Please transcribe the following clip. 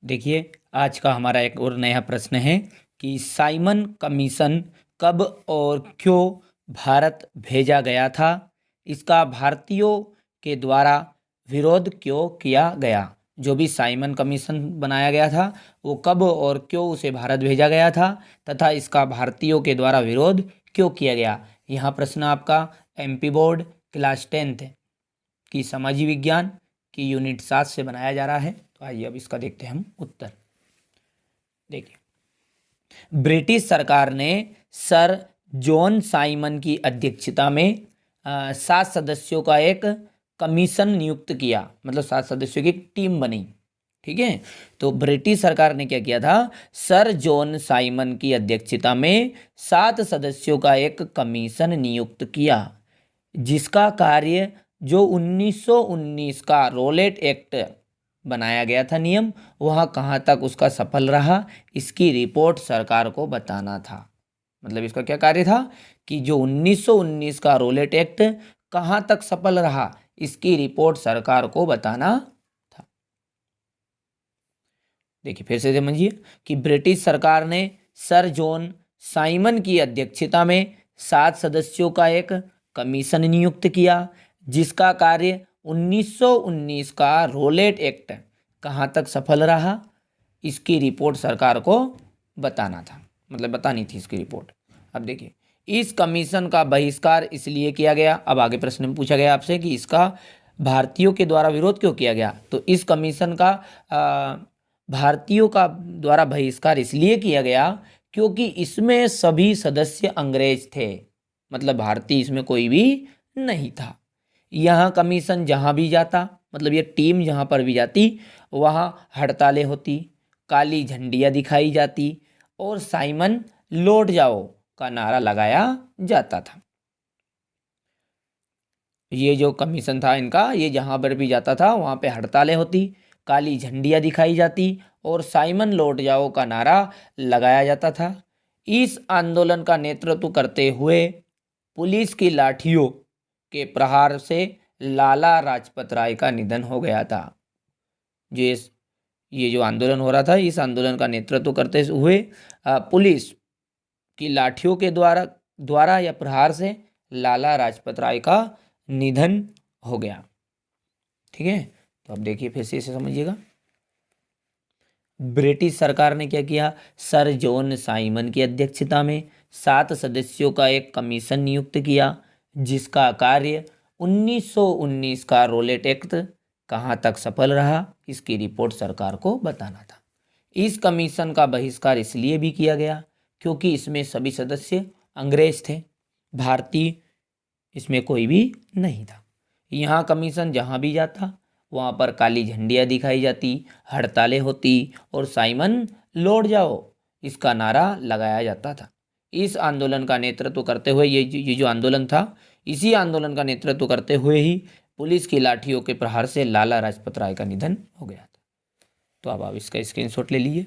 देखिए, आज का हमारा एक और नया प्रश्न है कि साइमन कमीशन कब और क्यों भारत भेजा गया था। इसका भारतीयों के द्वारा विरोध क्यों किया गया। जो भी साइमन कमीशन बनाया गया था वो कब और क्यों उसे भारत भेजा गया था तथा इसका भारतीयों के द्वारा विरोध क्यों किया गया। यहाँ प्रश्न आपका एमपी बोर्ड क्लास 10th की समाजी विज्ञान की यूनिट 7 से बनाया जा रहा है। तो आइए अब इसका देखते हैं हम उत्तर। देखिए, ब्रिटिश सरकार ने सर जॉन साइमन की अध्यक्षता में 7 सदस्यों का एक कमीशन नियुक्त किया, मतलब 7 सदस्यों की एक टीम बनी। ठीक है, तो ब्रिटिश सरकार ने क्या किया था, सर जॉन साइमन की अध्यक्षता में 7 सदस्यों का एक कमीशन नियुक्त किया, जिसका कार्य जो 1919 का रोलेट एक्ट बनाया गया था नियम, वह कहाँ तक उसका सफल रहा इसकी रिपोर्ट सरकार को बताना था। मतलब इसका क्या कार्य था कि जो 1919 का रोलेट एक्ट कहाँ तक सफल रहा इसकी रिपोर्ट सरकार को बताना था। देखिए फिर से समझिए कि ब्रिटिश सरकार ने सर जॉन साइमन की अध्यक्षता में 7 सदस्यों का एक कमीशन नियुक्त किया, जिसका कार्य 1919 का रोलेट एक्ट कहाँ तक सफल रहा इसकी रिपोर्ट सरकार को बताना था, मतलब बतानी थी इसकी रिपोर्ट। अब देखिए, इस कमीशन का बहिष्कार इसलिए किया गया। अब आगे प्रश्न में पूछा गया आपसे कि इसका भारतीयों के द्वारा विरोध क्यों किया गया। तो इस कमीशन का भारतीयों का द्वारा बहिष्कार इसलिए किया गया क्योंकि इसमें सभी सदस्य अंग्रेज थे, मतलब भारतीय इसमें कोई भी नहीं था। यहाँ कमीशन जहाँ भी जाता, मतलब ये टीम जहाँ पर भी जाती वहाँ हड़तालें होती, काली झंडियाँ दिखाई जाती और साइमन लौट जाओ का नारा लगाया जाता था। ये जो कमीशन था इनका, ये जहाँ पर भी जाता था वहाँ पे हड़तालें होती, काली झंडियाँ दिखाई जाती और साइमन लौट जाओ का नारा लगाया जाता था। इस आंदोलन का नेतृत्व करते हुए पुलिस की लाठियों के प्रहार से लाला लाजपत राय का निधन हो गया था। ये जो आंदोलन हो रहा था, इस आंदोलन का नेतृत्व करते हुए पुलिस की लाठियों के द्वारा या प्रहार से लाला लाजपत राय का निधन हो गया। ठीक है, तो अब देखिए फिर से इसे समझिएगा। ब्रिटिश सरकार ने क्या किया, सर जॉन साइमन की अध्यक्षता में 7 सदस्यों का एक कमीशन नियुक्त किया, जिसका कार्य 1919 का रोलेट एक्ट कहाँ तक सफल रहा इसकी रिपोर्ट सरकार को बताना था। इस कमीशन का बहिष्कार इसलिए भी किया गया क्योंकि इसमें सभी सदस्य अंग्रेज थे, भारतीय इसमें कोई भी नहीं था। यहाँ कमीशन जहाँ भी जाता वहाँ पर काली झंडियाँ दिखाई जाती, हड़तालें होती और साइमन लौट जाओ इसका नारा लगाया जाता था। इस आंदोलन का नेतृत्व करते हुए ये जो आंदोलन था, इसी आंदोलन का नेतृत्व करते हुए ही पुलिस की लाठियों के प्रहार से लाला लाजपत राय का निधन हो गया था। तो अब आप इसका स्क्रीनशॉट ले लीजिए।